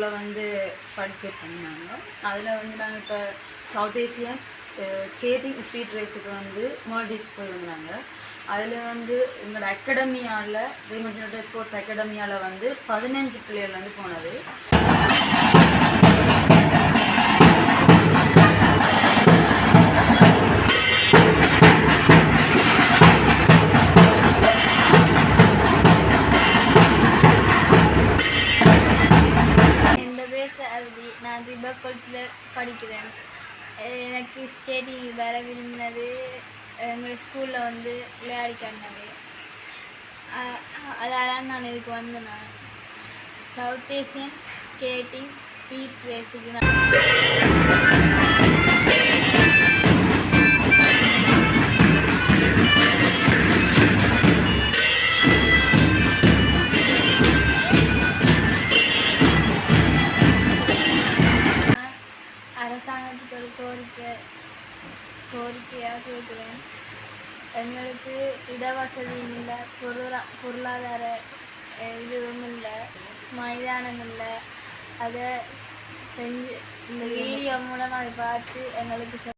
டூரில் வந்து பார்ட்டிசிபேட் பண்ணாங்க. அதில் வந்து நாங்கள் இப்போ சவுத் ஏசியன் ஸ்கேட்டிங் ஸ்பீட் ரேஸுக்கு வந்து மால்டீவ்ஸ் போய் வந்தாங்க. அதில் வந்து எங்களோட அகாடமியால் ரீமன் ஸ்போர்ட்ஸ் அகாடமியால் வந்து 15 பிள்ளைகள் வந்து போனது. நான் ரிபர் காலேஜில் படிக்கிறேன். எனக்கு ஸ்கேட்டிங் வர விரும்பினது எங்கள் ஸ்கூலில் வந்து விளையாடிக்காங்க. அதனால் நான் இதுக்கு வந்து நான் சவுத் ஏசியன் ஸ்கேட்டிங் ஸ்பீட் ரேஸுக்கு நான் அரசாங்கத்துக்கு ஒரு கோரிக்கையாக கேட்குறேன். எங்களுக்கு இடவசதியும் இல்லை, பொருளாதார இதுவும் இல்லை, மைதானம் இல்லை. அதை செஞ்சு இந்த வீடியோ மூலமாக அதை பார்த்து எங்களுக்கு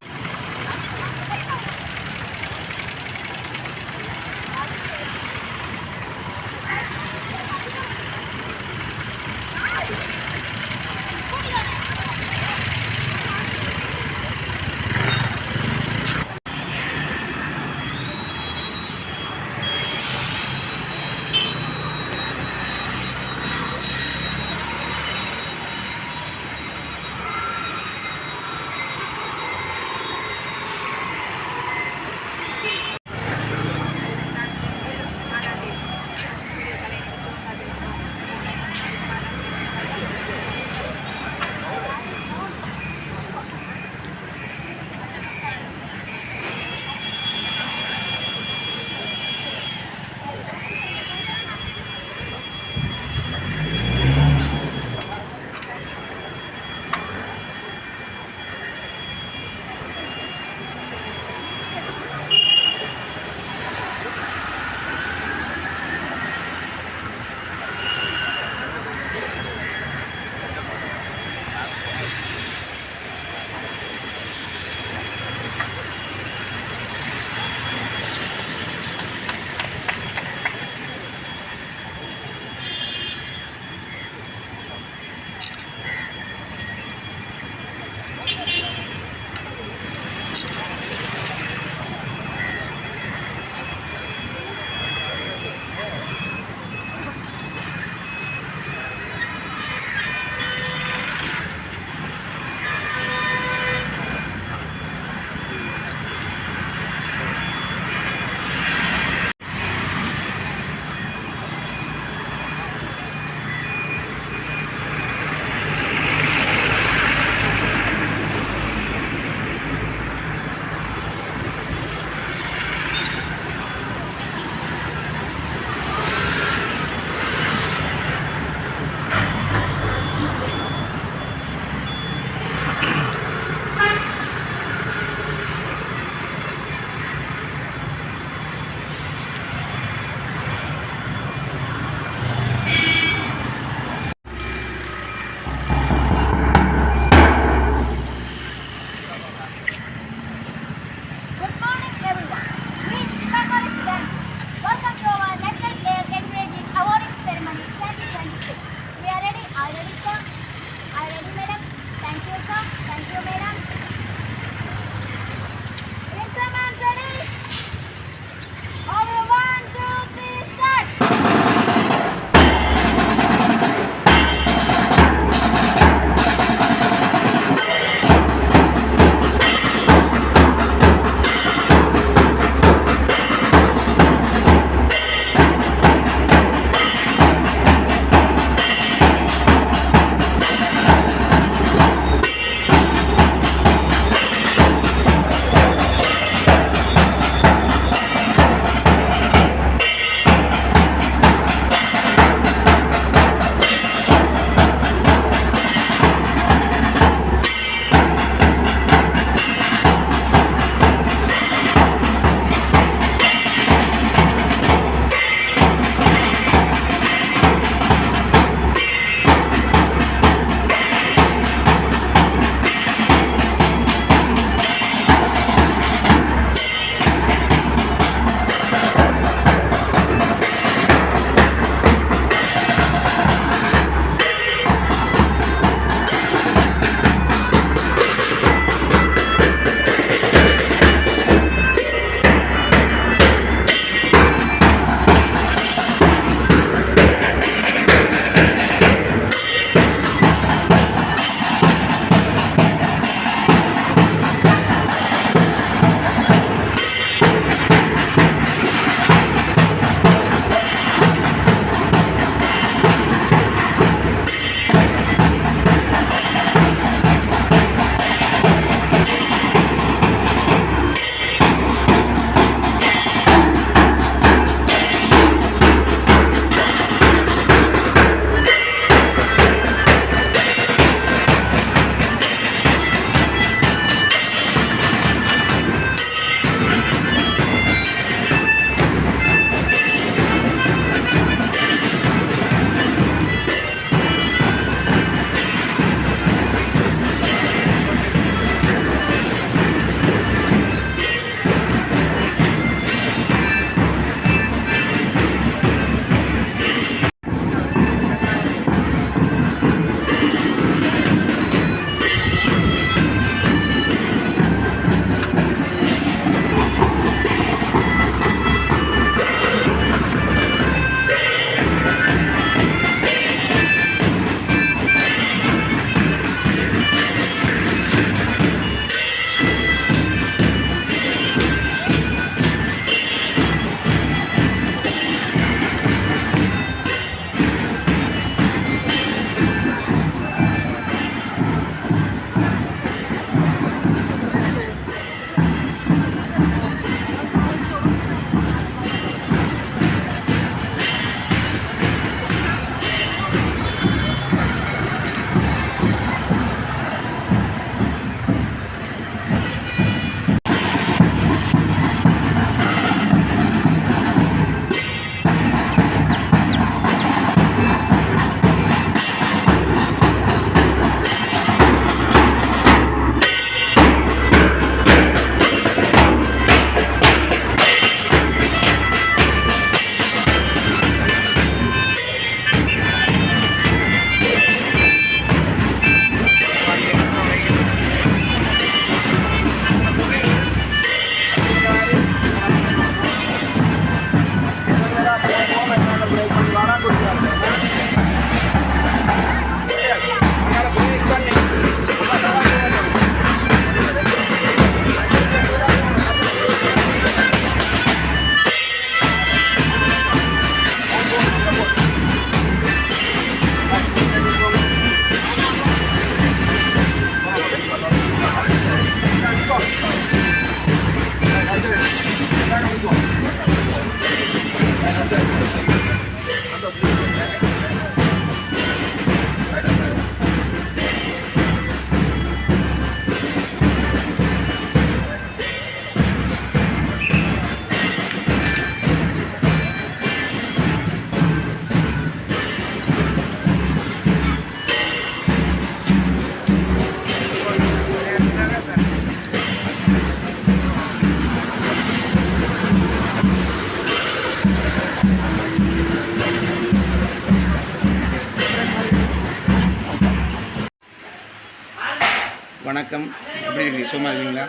வணக்கம். எப்படி இருக்கீங்க? சும்மா இருக்கீங்களா?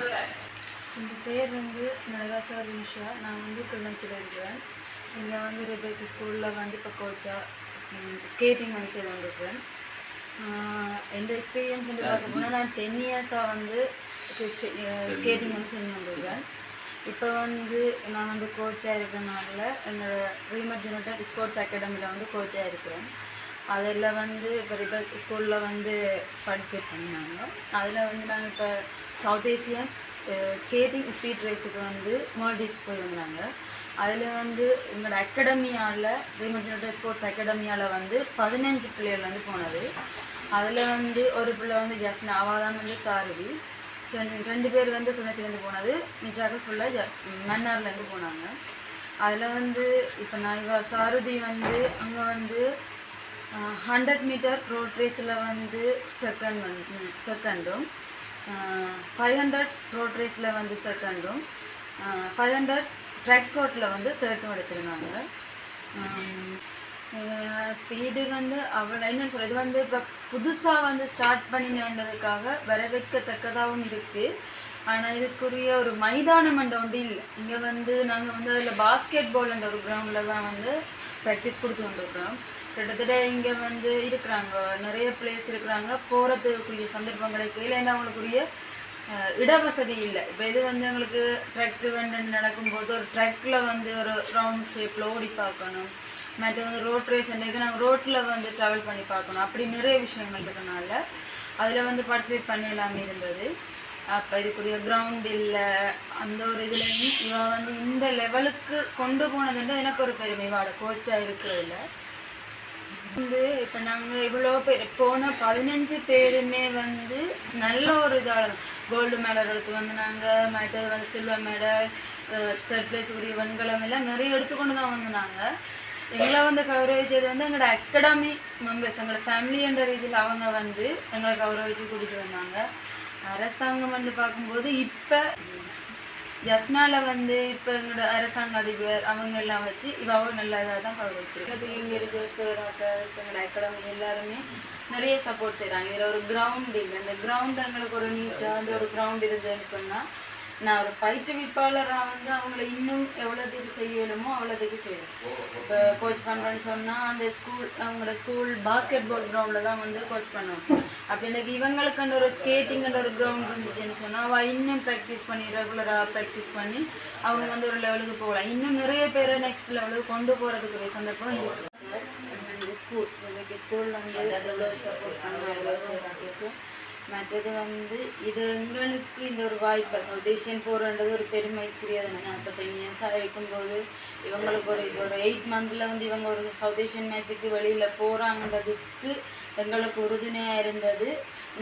என் பேர் வந்து நரகாசா ரிஷா. நான் வந்து கிளிநொச்சியில் இருக்கிறேன். இங்கே வந்து ரெபேக்கு ஸ்கூலில் வந்து இப்போ கோச்சாக ஸ்கேட்டிங் வந்து செய்து கொண்டிருக்கிறேன். எந்த எக்ஸ்பீரியன்ஸ் வந்து பார்க்க போனால் நான் 10 இயர்ஸாக வந்து ஸ்கேட்டிங் வந்து செஞ்சு கொண்டிருக்கேன். இப்போ வந்து நான் வந்து கோச்சாக இருக்கிறனால என்னோட ரீமட் ஜெனரேட் ஸ்போர்ட்ஸ் அகாடமியில் வந்து கோச்சாக இருக்கிறேன். அதில் வந்து இப்போ ரிபேக் ஸ்கூலில் வந்து பார்ட்டிசிபேட் பண்ணினாங்க. அதில் வந்து நாங்கள் இப்போ சவுத் ஏசியன் ஸ்கேட்டிங் ஸ்பீட் ரேஸுக்கு வந்து மால்டீவ்ஸ் போய் வந்தாங்க. அதில் வந்து எங்களோட அகாடமியால் ரீமட் ஜெனரேட் ஸ்போர்ட்ஸ் அகாடமியால் வந்து 15 பிள்ளைகள் வந்து போனது. அதில் வந்து ஒரு பிள்ளை வந்து ஜஃப்னா, அவள் தான் வந்து சாரதி. 2 பேர் வந்து கிளிநொச்சிலேருந்து போனது, மிச்சாக்கள் ஃபுல்லாக மன்னார்லேருந்து போனாங்க. அதில் வந்து இப்போ நான் சாரதி வந்து அங்கே வந்து 100 மீட்டர் ரோட் ரேஸில் வந்து செகண்டும் 500 ரோட் ரேஸில் வந்து செகண்டும் 500 ட்ராக் ரோட்டில் வந்து தேர்டும் எடுத்துருந்தாங்க. ஸ்பீடு வந்து அவ்வளோ என்னன்னு சொல்ல, இது வந்து இப்போ புதுசாக வந்து ஸ்டார்ட் பண்ணினதுக்காக வரவேற்கத்தக்கதாகவும் இருக்குது. ஆனால் இதுக்குரிய ஒரு மைதானம் என்ற ஒன்று இல்லை. இங்கே வந்து நாங்கள் வந்து அதில் பாஸ்கெட் பால் என்ற ஒரு கிரவுண்டில் தான் வந்து ப்ராக்டிஸ் கொடுத்து கொண்டிருக்கிறோம். கிட்டத்தட்ட இங்கே வந்து இருக்கிறாங்க, நிறைய பிளேஸ் இருக்கிறாங்க, போகிறதுக்குரிய சந்தர்ப்பம் கிடைக்கல. ஏன்னா அவங்களுக்குரிய இடவசதி இல்லை. இப்போ இது வந்து எங்களுக்கு ட்ரக்கு வேண்டு நடக்கும்போது ஒரு ட்ரக்கில் வந்து ஒரு ரவுண்ட் ஷேப்பில் ஓடி பார்க்கணும். மற்ற வந்து ரோட் ரேஸ் அன்றைக்கு நாங்கள் ரோட்டில் வந்து ட்ராவல் பண்ணி பார்க்கணும். அப்படி நிறைய விஷயங்கள் இருக்கனால அதில் வந்து பார்ட்டிசிபேட் பண்ணி எல்லாமே இருந்தது. அப்போ இதுக்குரிய கிரவுண்ட் இல்லை. அந்த ஒரு இதுலேயும் இவன் வந்து இந்த லெவலுக்கு கொண்டு போனதுன்றது எனக்கு ஒரு பெருமை. வாட கோச்சாக இருக்கிறதில்ல வந்து இப்போ நாங்கள் இவ்வளோ பேர் போன 15 பேருமே வந்து நல்ல ஒரு இதால் கோல்டு மெடல் எடுத்து வந்து நாங்கள் மற்றது வந்து சில்வர் மெடல், 3rd பிளேஸ் உரிய வெண்கலம் எல்லாம் நிறைய எடுத்துக்கொண்டு தான் வந்து நாங்கள் எங்களை வந்து கௌரவிச்சது வந்து எங்களோட அகாடமி மெம்பர்ஸ், எங்களோட ஃபேமிலி என்ற ரீதியில் அவங்க வந்து எங்களை கௌரவிச்சு கூட்டிகிட்டு வந்தாங்க. அரசாங்கம் வந்து பார்க்கும்போது இப்போ ஜஃப்னாவில் வந்து இப்போ எங்களோட அரசாங்க அதிபர் அவங்க எல்லாம் வச்சு இவாவோ நல்ல இதாக தான் கௌரவிச்சிருக்கு. இங்கே இருக்கிற சார் எங்களோட அகாடமி எல்லாருமே நிறைய சப்போர்ட் செய்கிறாங்க. இதில் ஒரு கிரவுண்ட் இல்லை. இந்த கிரவுண்ட் எங்களுக்கு ஒரு நீட்டாக அந்த ஒரு கிரவுண்ட் இருந்ததுன்னு சொன்னால் நான் ஒரு பயிற்றுவிப்பாளராக வந்து அவங்கள இன்னும் எவ்வளோத்துக்கு செய்யணுமோ அவ்வளோத்துக்கு செய்யணும். இப்போ கோச் பண்ணுறேன்னு சொன்னால் அந்த அவங்களோட ஸ்கூல் பாஸ்கெட் பால் கிரவுண்டில் தான் வந்து கோச் பண்ணணும். அப்படின்னா இவங்களுக்குன்ற ஒரு ஸ்கேட்டிங்கிற ஒரு கிரவுண்ட் இருந்துச்சுன்னு சொன்னால் அவள் இன்னும் ப்ராக்டிஸ் பண்ணி ரெகுலராக ப்ராக்டிஸ் பண்ணி அவங்க வந்து ஒரு லெவலுக்கு போகலாம். இன்னும் நிறைய பேரை நெக்ஸ்ட் லெவலுக்கு கொண்டு போகிறதுக்குரிய சந்தர்ப்பம் இருக்குது. ஸ்கூல் வந்து எவ்வளோ சப்போர்ட் பண்ணணும் எவ்வளோ செய்யறாங்க. மற்றது வந்து இது எங்களுக்கு இந்த ஒரு வாய்ப்பை சவுத் ஏஷியன் போகிறன்றது ஒரு பெருமைக்குரியது. நான் இப்போ 10 இயர்ஸாக இருக்கும்போது இவங்களுக்கு ஒரு 8 மந்தில் வந்து இவங்க ஒரு சவுத் ஏஷியன் மேட்சுக்கு வெளியில் போகிறாங்கன்றதுக்கு எங்களுக்கு உறுதுணையாக இருந்தது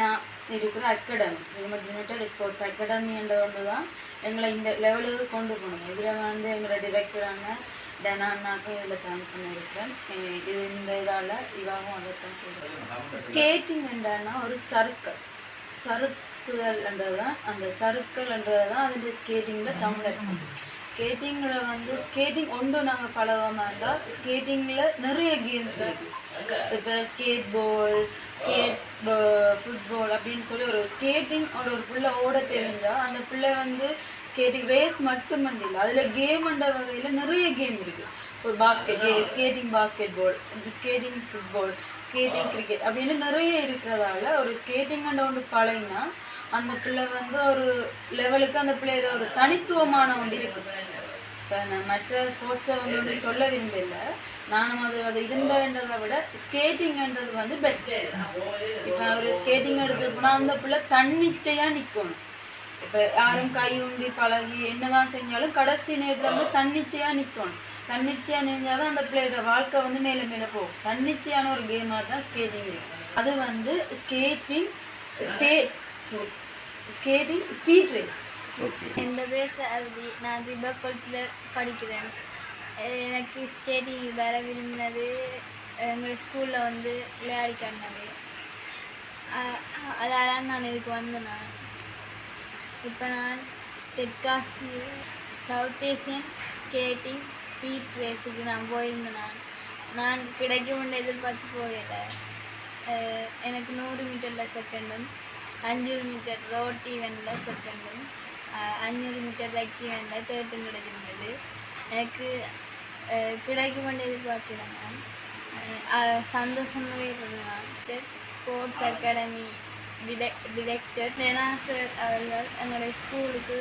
நான் இருக்கிற அகாடமி, ரீமட் ஜெனரேட் ஸ்போர்ட்ஸ் அகாடமின்றது ஒன்று தான் எங்களை இந்த லெவலுக்கு கொண்டு போகணும். இதில் வந்து எங்களோட டிரெக்டரான டனானாக்கும் இதில் தேங்க் பண்ணியிருக்கிறேன். இது இந்த இதால் இவாகவும் அதை தான் சொல்கிறேன். ஸ்கேட்டிங் என்றான்னா ஒரு சறுக்குதல்ன்றது தான், அந்த சறுக்கல்ன்றது தான் அது ஸ்கேட்டிங்கில் தமிழ். ஸ்கேட்டிங்கில் வந்து ஸ்கேட்டிங் ஒன்று நாங்கள் பழகாமல் இருந்தால் ஸ்கேட்டிங்கில் நிறைய கேம்ஸ் இருக்குது. இப்போ ஸ்கேட் பால், ஃபுட்பால் அப்படின்னு சொல்லி ஒரு ஸ்கேட்டிங் ஒரு பிள்ளை ஓட தெரிஞ்சால் அந்த பிள்ளை வந்து ஸ்கேட்டிங் ரேஸ் மட்டுமன்று இல்லை, அதில் கேம்ன்ற வகையில் நிறைய கேம் இருக்குது. ஒரு skating basketball, skating football, skating cricket அப்படின்னு நிறைய இருக்கிறதால ஒரு ஸ்கேட்டிங்கன்ற ஒன்று பழகினா அந்த பிள்ளை வந்து ஒரு லெவலுக்கு அந்த பிள்ளையோட ஒரு தனித்துவமான ஒன்று இருக்குது. இப்போ நான் மற்ற ஸ்போர்ட்ஸை வந்து ஒன்று சொல்ல விரும்பல, நானும் அது இருந்ததை விட ஸ்கேட்டிங்ன்றது வந்து பெஸ்ட்டு. இப்போ ஒரு ஸ்கேட்டிங் எடுத்து போனால் அந்த பிள்ளை தன்னிச்சையாக நிற்கணும். இப்போ யாரும் கை உண்டி பழகி என்னதான் செஞ்சாலும் கடைசி நேரத்தில் வந்து தன்னிச்சையாக நிற்கணும். தன்னிச்சையாக நினைஞ்சால் தான் அந்த பிள்ளையோட வாழ்க்கை வந்து மேலே மேலே போகும். தன்னிச்சையான ஒரு கேமாக தான் ஸ்கேட்டிங் இருக்குது. அது வந்து ஸ்கேட்டிங் ஸ்பீட் ரேஸ். என் பேர் சாரதி. நான் ரிபேக் காலேஜில் படிக்கிறேன். எனக்கு ஸ்கேட்டிங் வர விரும்பினது எங்கள் ஸ்கூலில் வந்து விளையாடி காட்டினது. அதால் நான் இதுக்கு வந்தேன். இப்போ நான் தெற்காசி சவுத் ஏசியன் ஸ்கேட்டிங் ஸ்பீட் ரேஸுக்கு நான் போயிருந்தேன். நான் கிடைக்கும்னு எதிர்பார்த்து போயிடல. எனக்கு 100 மீட்டரில் செகண்டும் 500 மீட்டர் ரோட் ஈவெண்ட்டில் செகண்டும் 500 மீட்டர் ரெக் ஈவெண்ட்டில் தேர்ட்டும் கிடைச்சிருந்தது. எனக்கு கிடைக்கும் எதிர்பார்க்கிறேன் நான். சந்தோஷமாகவே இருந்தேன். Sports academy director Rena sir அவர்கள் எங்களுடைய ஸ்கூலுக்கு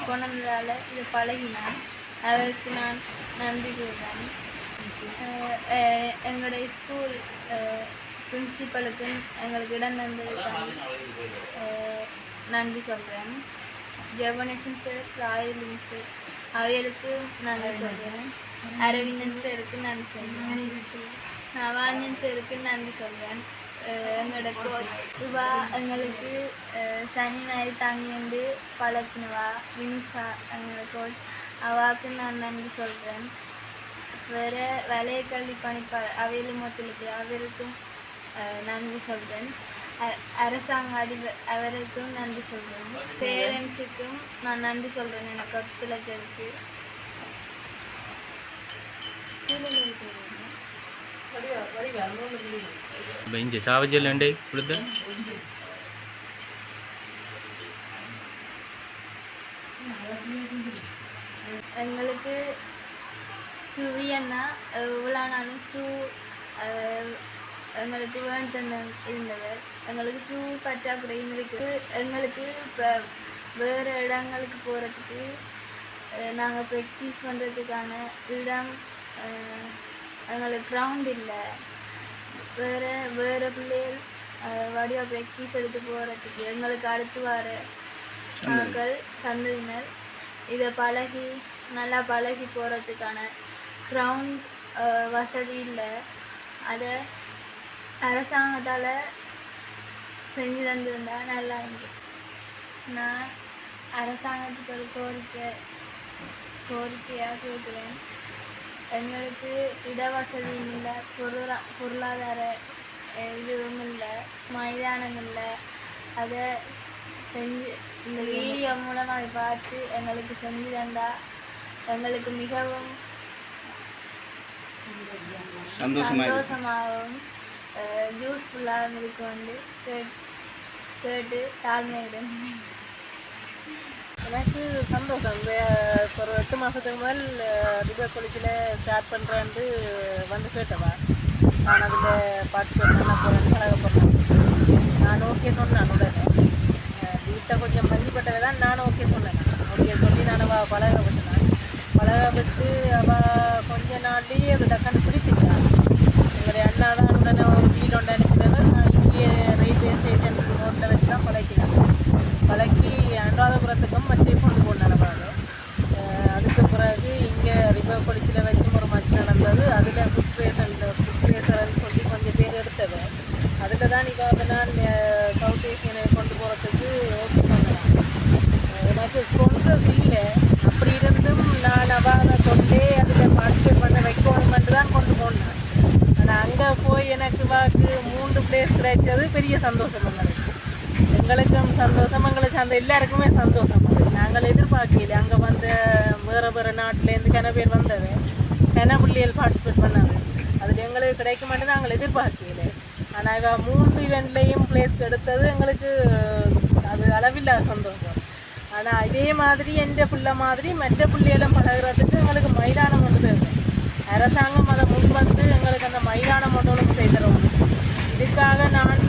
கொண்டதால் இதை பழகினான். அவருக்கு நான் நன்றி கூறுறேன். எங்களுடைய ஸ்கூல் பிரின்சிபலுக்கும் எங்களுக்கு இடம் தந்ததுக்காக நன்றி சொல்கிறேன். ஜெவனேசன் சார், ராயலின் சார் அவைகளுக்கு நன்றி சொல்கிறேன். அரவிந்தன் சாருக்கு நன்றி சொல்கிறேன். நவானியன் சாருக்கு நன்றி சொல்கிறேன். எங்களோட கோச் இவா எங்களுக்கு சனி ஞாயிறு தாங்கி வந்து பழக்கினவா வினிஷா எங்களோட கோச் அவாவுக்கு நான் நன்றி சொல்கிறேன். வேறு வலைய கல்வி பணிப்பாளர் அவையிலும் மொத்தலுக்கு அவருக்கும் நன்றி சொல்கிறேன். அரசாங்க அதிபர் அவருக்கும் நன்றி சொல்கிறேன். பேரண்ட்ஸுக்கும் நான் நன்றி சொல்கிறேன் எனக்கு ஒத்துழைச்சதுக்கு. பெஞ்சு சாவஜல் அண்டை கொடுத்து எங்களுக்கு டுவியன்னா இவ்வளோ நாளும் ஷூ எங்களுக்கு வேண்ட இருந்தவர். எங்களுக்கு ஷூ பற்றாக்குறையும் இருக்குது. எங்களுக்கு இப்போ வேறு இடங்களுக்கு போகிறதுக்கு நாங்கள் ப்ராக்டிஸ் பண்ணுறதுக்கான இடம் எங்களுக்கு கிரவுண்ட் இல்லை. வேறு பிள்ளைகள் வடிவா ப்ராக்டிஸ் எடுத்து போகிறதுக்கு எங்களுக்கு அடுத்து வர மக்கள் சந்ததியினர் இதை நல்லா பழகி போகிறதுக்கான கிரவுண்ட் வசதி இல்லை. அதை அரசாங்கத்தால் செஞ்சு தந்திருந்தா நல்லா இருக்கு. நான் அரசாங்கத்துக்கு ஒரு கோரிக்கையாக கேட்குறேன். எங்களுக்கு இடவசதியும் இல்லை, பொருளாதார இதுவும் இல்லை, மைதானம் இல்லை. அதை செஞ்சு இந்த வீடியோ மூலமாக பார்த்து எங்களுக்கு செஞ்சு தந்தால் எங்களுக்கு மிகவும் சந்தோஷமாகவும் யூஸ்ஃபுல்லாகவும் இருக்கும்னு கேட்டு தாழ்மையிடம். எனக்கு சந்தோஷம். ஒரு 8 மாதத்துக்கு முதல் ரிவர் காலேஜில் ஸ்டார்ட் பண்ணுறேன்ட்டு வந்து கேட்டவா. நான் அதில் பார்ட்டிசிபேட் பண்ண போகிறேன்னு பழகப்படுறேன். நான் ஓகே சொன்னேன். உடனே வீட்டை கொஞ்சம் மதிப்பட்டவை தான் நானும் ஓகே சொன்னேன். ஓகே சொல்லி நான் அவள் பழகப்பட்டு அவள் கொஞ்ச நாள்லேயே அது டக்குன்னு பிடிச்சிட்டான். எங்களுடைய அண்ணா தான் உடனே ஒரு வீடு ஒன்று அனுப்பினவர். நான் இங்கே ரயில்வே ஸ்டேஷன் ரோட்டில் வச்சு தான் பழக்கினேன். பழக்கி அனுராதபுரத்துக்கும் மற்றே கொண்டு போனாங்க. அதுக்கு பிறகு இங்கே ரிவர் காலேஜில் வச்சு ஒரு மச்சு நடந்தது. அதில் ஃபுட் ரேசர்னு சொல்லி கொஞ்சம் பேர் எடுத்தது. அதில் தான் இப்போ நான் சவுத் ஏஷியனை கொண்டு போகிறதுக்கு ஓகே பண்ணலாம். எனக்கு ஸ்பான்சர்ஸ் இல்லை. அப்படி இருந்தும் நான் அவாவை கொண்டே அதில் பார்ட்டிசிபேட் பண்ண வைக்கணுமென்று தான் கொண்டு போனேன். ஆனால் அங்கே போய் எனக்கு 3 பிளேஸ் கிடைச்சது பெரிய சந்தோஷம். எங்களுக்கும் சந்தோஷம், எங்களுக்கு அந்த எல்லாருக்குமே சந்தோஷம். நாங்கள் எதிர்பார்க்கல. அங்கே வந்த வேறு நாட்டிலேருந்து கன பேர் வந்தது, கன பிள்ளைகள் பார்ட்டிசிபேட் பண்ணது. அதில் எங்களுக்கு கிடைக்க மாட்டேன்னு நாங்கள் எதிர்பார்க்கல. ஆனால் 3 ஈவெண்ட்லேயும் பிளேஸ் எடுத்தது எங்களுக்கு அது அளவில்லாத சந்தோஷம். ஆனால் இதே மாதிரி எந்த பிள்ளை மாதிரி மற்ற பிள்ளைகளும் பழகிறதுக்கு எங்களுக்கு மைதானம் ஒன்று தேவை. அரசாங்கம் அதை முன் வந்து எங்களுக்கு அந்த மைதானம் ஒன்றும் செய்தரும். இதுக்காக நான்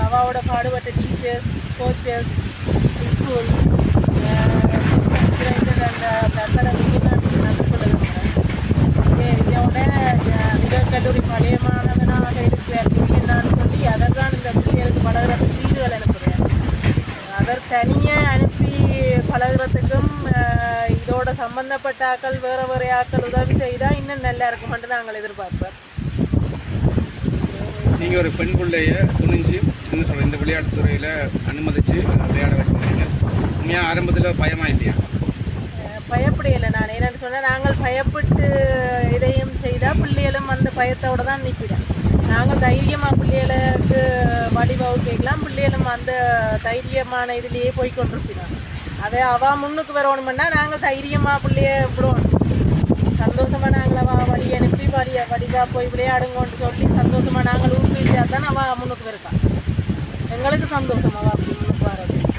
அவாவோட பாடுபட்ட டீச்சர்ஸ், கோச்சஸ், ஸ்கூல் அந்த அகாடமிக்கு நான் நன்றி சொல்லுகிறேன். இதோட ரிவர் கல்லூரி பழைய மாணவனாக இருக்கிறேன் என்னான்னு சொல்லி அதற்கான இந்த பிள்ளைகளுக்கு பழகிறதுக்கு தீர்வுகள் அனுப்புகிறேன். அவர் தனியாக அனுப்பி பழகிறதுக்கும் இதோட சம்பந்தப்பட்ட ஆக்கள் வேறு ஆக்கள் உதவி செய்தால் இன்னும் நல்லா இருக்குமென்று நாங்கள் எதிர்பார்ப்போம். நீங்கள் ஒரு பெண் பிள்ளைய துணிஞ்சு என்ன சொல்கிற இந்த விளையாட்டுத் துறையில் அனுமதித்து விளையாட வைக்கிறீங்க. உண்மையாக ஆரம்பத்தில் பயமாக இல்லையா? பயப்படையில்லை. நான் என்னென்னு சொன்னால், நாங்கள் பயப்பட்டு இதையும் செய்தால் பிள்ளைகளும் அந்த பயத்தோடு தான் நிற்கிறேன். நாங்கள் தைரியமாக பிள்ளைகளுக்கு வழிவகுக்கலாம். பிள்ளைகளும் அந்த தைரியமான இதுலேயே போய் கொண்டிருக்கிறோம். அதை அவள் முன்னுக்கு வரணுமென்னா நாங்கள் தைரியமாக பிள்ளைய விடுவோம். சந்தோஷமாக நாங்கள் அவள் வழி அனுப்பி வழியாக போய் விளையாடுங்கன்னு சொல்லி சந்தோஷமாக நாங்கள் ஊக்குவிச்சா தான் அவள் முன்னுக்கு இருக்கான். எங்களுக்கு சந்தோஷமாக அப்படி முன்னுக்கு வர்றது